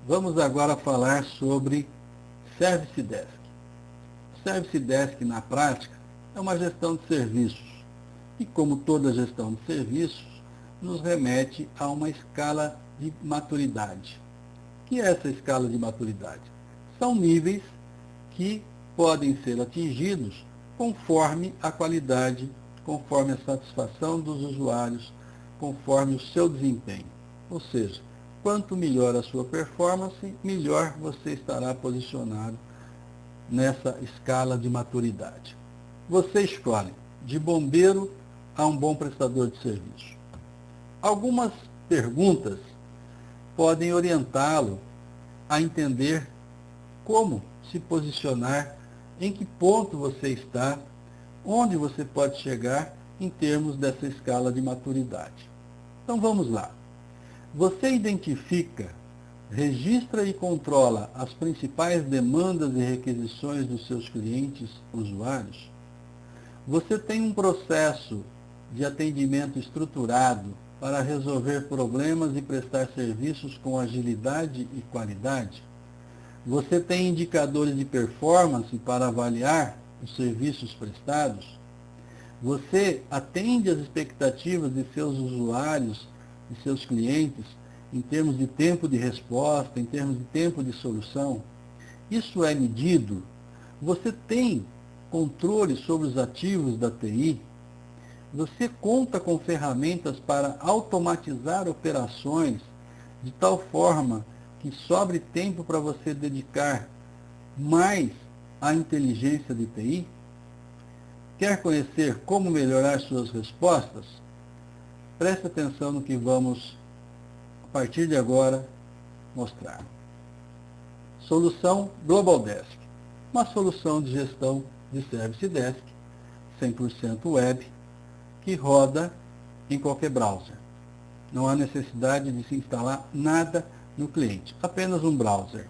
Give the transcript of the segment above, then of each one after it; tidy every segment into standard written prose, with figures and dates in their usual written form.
Vamos agora falar sobre Service Desk. Service Desk, na prática, é uma gestão de serviços e, como toda gestão de serviços, nos remete a uma escala de maturidade. O que é essa escala de maturidade? São níveis que podem ser atingidos conforme a qualidade, conforme a satisfação dos usuários, conforme o seu desempenho. Ou seja, quanto melhor a sua performance, melhor você estará posicionado nessa escala de maturidade. Você escolhe de bombeiro a um bom prestador de serviço. Algumas perguntas podem orientá-lo a entender como se posicionar, em que ponto você está, onde você pode chegar em termos dessa escala de maturidade. Então vamos lá. Você identifica, registra e controla as principais demandas e requisições dos seus clientes usuários? Você tem um processo de atendimento estruturado para resolver problemas e prestar serviços com agilidade e qualidade? Você tem indicadores de performance para avaliar os serviços prestados? Você atende às expectativas de seus usuários e seus clientes em termos de tempo de resposta, em termos de tempo de solução? Isso é medido? Você tem controle sobre os ativos da TI? Você conta com ferramentas para automatizar operações de tal forma que sobre tempo para você dedicar mais à inteligência de TI? Quer conhecer como melhorar suas respostas? Preste atenção no que vamos, a partir de agora, mostrar. Solução Global Desk. Uma solução de gestão de Service Desk, 100% web, que roda em qualquer browser. Não há necessidade de se instalar nada no cliente, apenas um browser.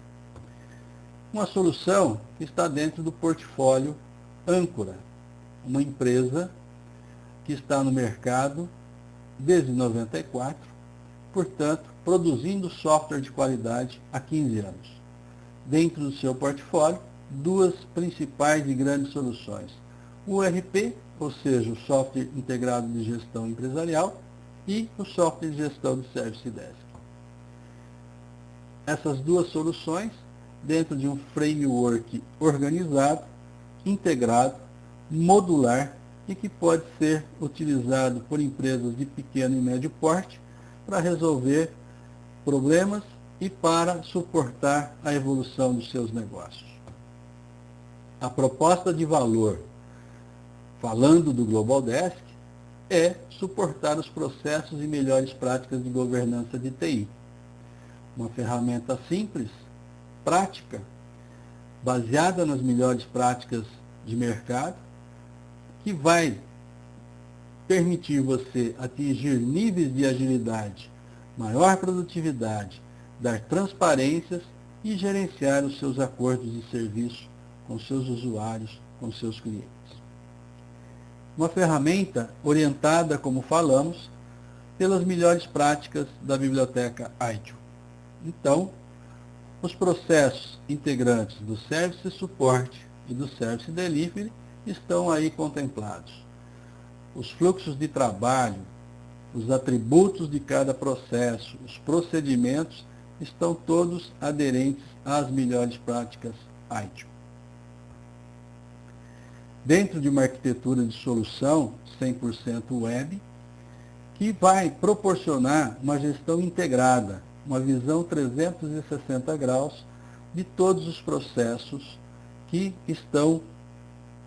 Uma solução que está dentro do portfólio Âncora, uma empresa que está no mercado desde 94, portanto, produzindo software de qualidade há 15 anos. Dentro do seu portfólio, duas principais e grandes soluções. O ERP, ou seja, o software integrado de gestão empresarial, e o software de gestão de Service Desk. Essas duas soluções, dentro de um framework organizado, integrado, modular e que pode ser utilizado por empresas de pequeno e médio porte para resolver problemas e para suportar a evolução dos seus negócios. A proposta de valor, falando do Global Desk, é suportar os processos e melhores práticas de governança de TI. Uma ferramenta simples, prática, baseada nas melhores práticas de mercado, que vai permitir você atingir níveis de agilidade, maior produtividade, dar transparências e gerenciar os seus acordos de serviço com seus usuários, com seus clientes. Uma ferramenta orientada, como falamos, pelas melhores práticas da biblioteca ITIL. Então, os processos integrantes do Service Support e do Service Delivery estão aí contemplados. Os fluxos de trabalho, os atributos de cada processo, os procedimentos estão todos aderentes às melhores práticas ITIL. Dentro de uma arquitetura de solução 100% web, que vai proporcionar uma gestão integrada, uma visão 360 graus de todos os processos que estão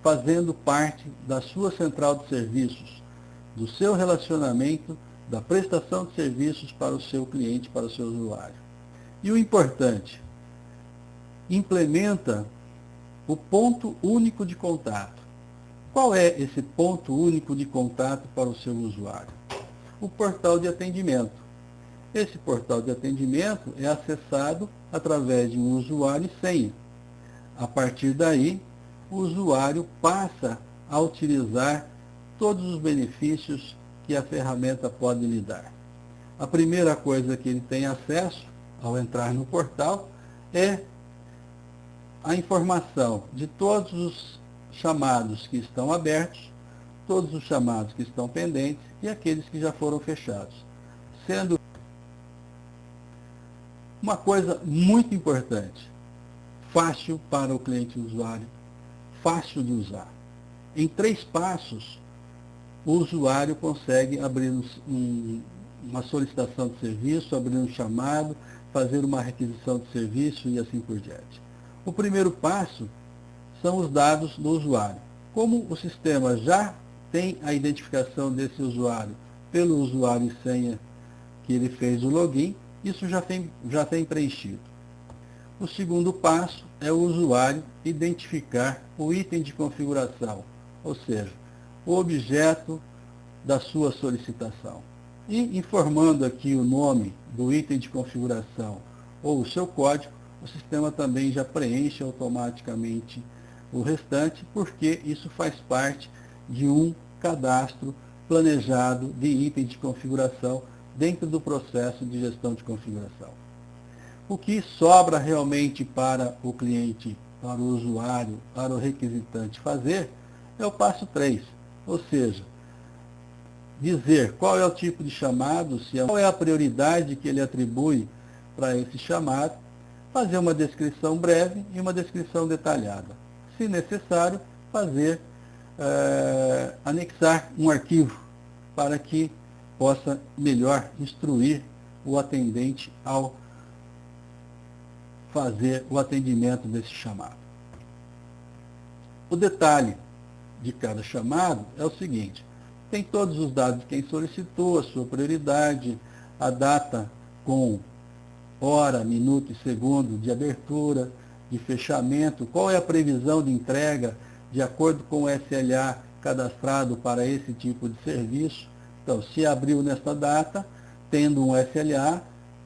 fazendo parte da sua central de serviços, do seu relacionamento, da prestação de serviços para o seu cliente, para o seu usuário. E o importante, implementa o ponto único de contato. Qual é esse ponto único de contato para o seu usuário? O portal de atendimento. Esse portal de atendimento é acessado através de um usuário e senha. A partir daí, o usuário passa a utilizar todos os benefícios que a ferramenta pode lhe dar. A primeira coisa que ele tem acesso ao entrar no portal é a informação de todos os chamados que estão abertos, todos os chamados que estão pendentes e aqueles que já foram fechados. Sendo uma coisa muito importante, fácil para o cliente usuário, fácil de usar. Em 3 passos, o usuário consegue abrir uma solicitação de serviço, abrir um chamado, fazer uma requisição de serviço e assim por diante. O primeiro passo são os dados do usuário. Como o sistema já tem a identificação desse usuário pelo usuário e senha que ele fez o login, isso já tem preenchido. O segundo passo é o usuário identificar o item de configuração, ou seja, o objeto da sua solicitação. E informando aqui o nome do item de configuração ou o seu código, o sistema também já preenche automaticamente o restante, porque isso faz parte de um cadastro planejado de itens de configuração dentro do processo de gestão de configuração. O que sobra realmente para o cliente, para o usuário, para o requisitante fazer, é o passo 3, ou seja, dizer qual é o tipo de chamado, qual é a prioridade que ele atribui para esse chamado, fazer uma descrição breve e uma descrição detalhada. Se necessário, anexar um arquivo para que possa melhor instruir o atendente ao fazer o atendimento desse chamado. O detalhe de cada chamado é o seguinte: tem todos os dados de quem solicitou, a sua prioridade, a data com hora, minuto e segundo de abertura, de fechamento, qual é a previsão de entrega de acordo com o SLA cadastrado para esse tipo de serviço. Então, se abriu nesta data, tendo um SLA,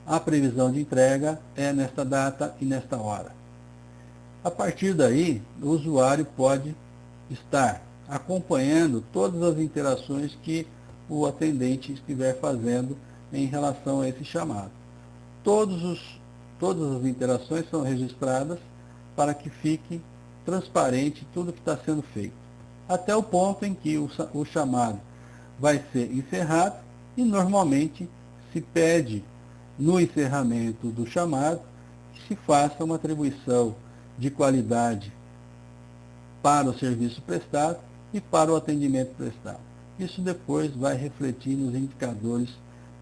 a previsão de entrega é nesta data e nesta hora. A partir daí, o usuário pode estar acompanhando todas as interações que o atendente estiver fazendo em relação a esse chamado. Todas as interações são registradas para que fique transparente tudo que está sendo feito, até o ponto em que o chamado vai ser encerrado e normalmente se pede no encerramento do chamado que se faça uma atribuição de qualidade para o serviço prestado e para o atendimento prestado. Isso depois vai refletir nos indicadores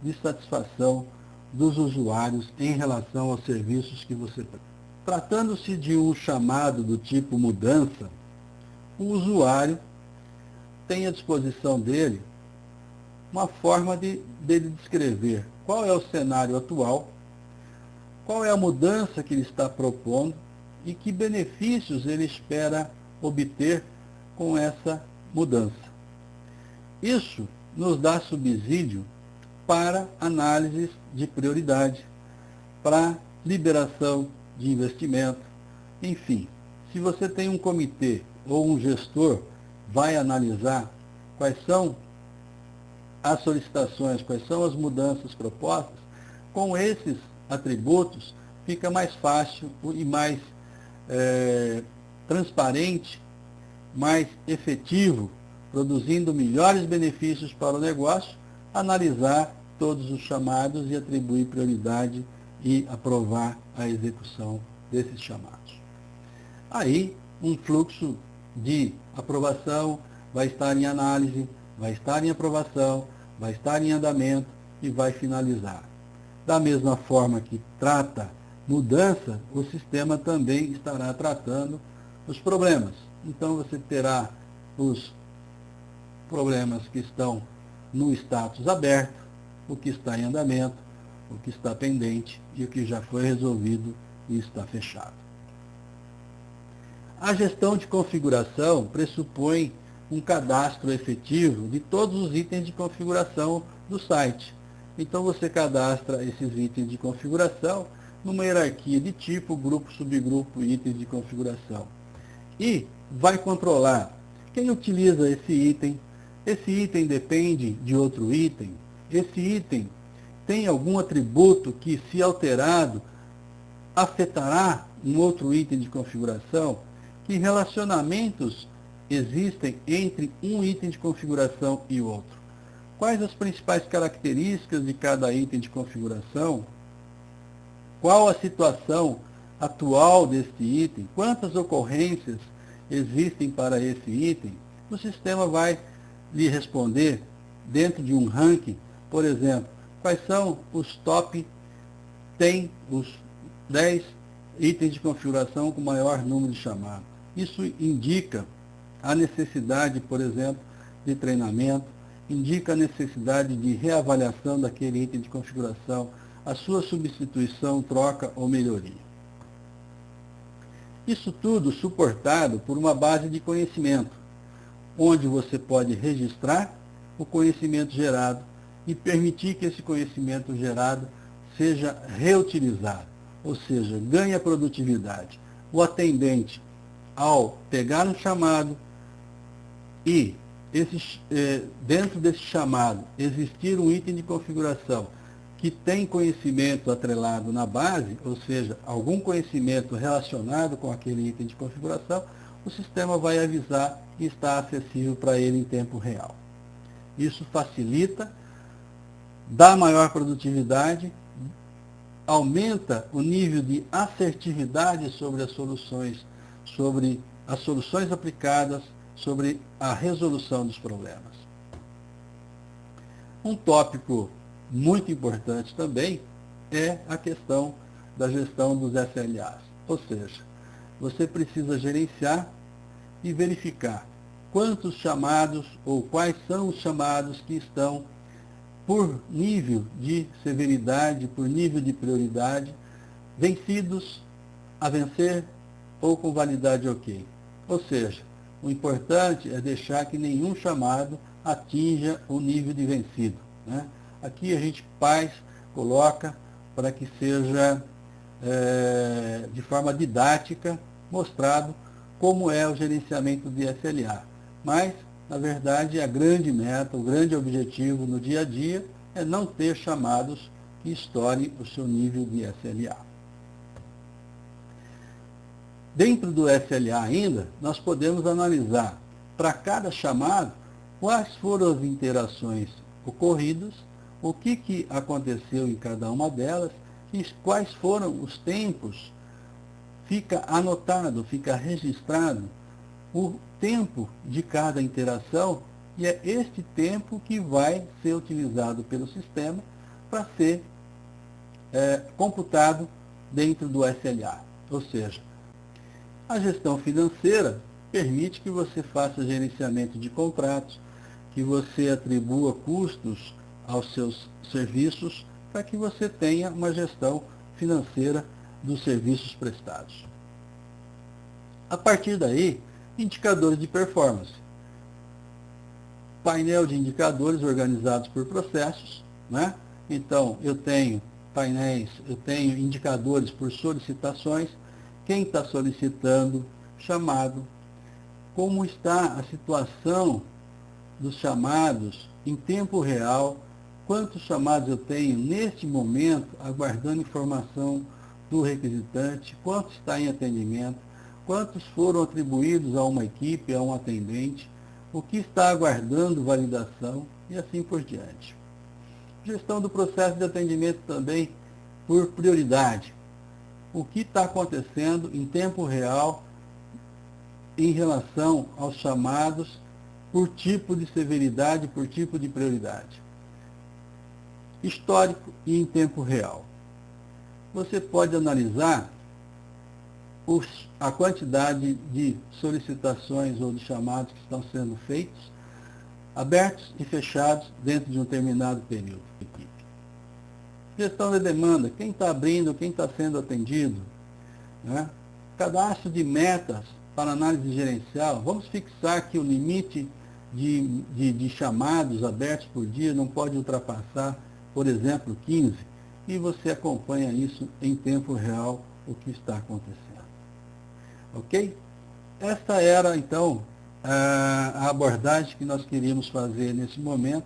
de satisfação dos usuários em relação aos serviços que você presta. Tratando-se de um chamado do tipo mudança, o usuário tem à disposição dele uma forma dele descrever qual é o cenário atual, qual é a mudança que ele está propondo e que benefícios ele espera obter com essa mudança. Isso nos dá subsídio para análises de prioridade, para liberação de investimento, enfim. Se você tem um comitê ou um gestor, vai analisar quais são as solicitações, quais são as mudanças propostas, com esses atributos fica mais fácil e mais transparente, mais efetivo, produzindo melhores benefícios para o negócio, analisar todos os chamados e atribuir prioridade e aprovar a execução desses chamados. Aí, um fluxo de aprovação vai estar em análise, vai estar em aprovação, vai estar em andamento e vai finalizar. Da mesma forma que trata mudança, o sistema também estará tratando os problemas. Então você terá os problemas que estão no status aberto, o que está em andamento, o que está pendente e o que já foi resolvido e está fechado. A gestão de configuração pressupõe um cadastro efetivo de todos os itens de configuração do site. Então você cadastra esses itens de configuração numa hierarquia de tipo, grupo, subgrupo, itens de configuração. E vai controlar quem utiliza esse item depende de outro item, esse item tem algum atributo que, se alterado, afetará um outro item de configuração? Que relacionamentos existem entre um item de configuração e outro? Quais as principais características de cada item de configuração? Qual a situação atual deste item? Quantas ocorrências existem para esse item? O sistema vai lhe responder dentro de um ranking, por exemplo, quais são os top 10, os 10 itens de configuração com maior número de chamados. Isso indica a necessidade, por exemplo, de treinamento, indica a necessidade de reavaliação daquele item de configuração, a sua substituição, troca ou melhoria. Isso tudo suportado por uma base de conhecimento, onde você pode registrar o conhecimento gerado e permitir que esse conhecimento gerado seja reutilizado, ou seja, ganha produtividade. O atendente, ao pegar um chamado e dentro desse chamado existir um item de configuração que tem conhecimento atrelado na base, ou seja, algum conhecimento relacionado com aquele item de configuração, o sistema vai avisar e está acessível para ele em tempo real. Isso facilita, dá maior produtividade, aumenta o nível de assertividade sobre as soluções aplicadas, sobre a resolução dos problemas. Um tópico muito importante também é a questão da gestão dos SLAs. Ou seja, você precisa gerenciar e verificar quantos chamados ou quais são os chamados que estão por nível de severidade, por nível de prioridade, vencidos, a vencer ou com validade ok. Ou seja, o importante é deixar que nenhum chamado atinja o nível de vencido, né? Aqui a gente coloca para que seja de forma didática mostrado como é o gerenciamento de SLA. Mas, na verdade, a grande meta, o grande objetivo no dia a dia é não ter chamados que estourem o seu nível de SLA. Dentro do SLA ainda, nós podemos analisar para cada chamado quais foram as interações ocorridas, o que aconteceu em cada uma delas e quais foram os tempos. Fica anotado, fica registrado o tempo de cada interação e é este tempo que vai ser utilizado pelo sistema para ser computado dentro do SLA. Ou seja, a gestão financeira permite que você faça gerenciamento de contratos, que você atribua custos aos seus serviços, para que você tenha uma gestão financeira dos serviços prestados. A partir daí, indicadores de performance. Painel de indicadores organizados por processos, né? Então, eu tenho painéis, eu tenho indicadores por solicitações, quem está solicitando, chamado, como está a situação dos chamados em tempo real, quantos chamados eu tenho neste momento, aguardando informação do requisitante, quanto está em atendimento, quantos foram atribuídos a uma equipe, a um atendente, o que está aguardando validação e assim por diante. Gestão do processo de atendimento também por prioridade. O que está acontecendo em tempo real em relação aos chamados por tipo de severidade, por tipo de prioridade. Histórico e em tempo real. Você pode analisar a quantidade de solicitações ou de chamados que estão sendo feitos, abertos e fechados dentro de um determinado período. Gestão de demanda, quem está abrindo, quem está sendo atendido, né? Cadastro de metas para análise gerencial. Vamos fixar que o limite de chamados abertos por dia não pode ultrapassar, por exemplo, 15, e você acompanha isso em tempo real, o que está acontecendo. Ok? Esta era, então, a abordagem que nós queríamos fazer nesse momento.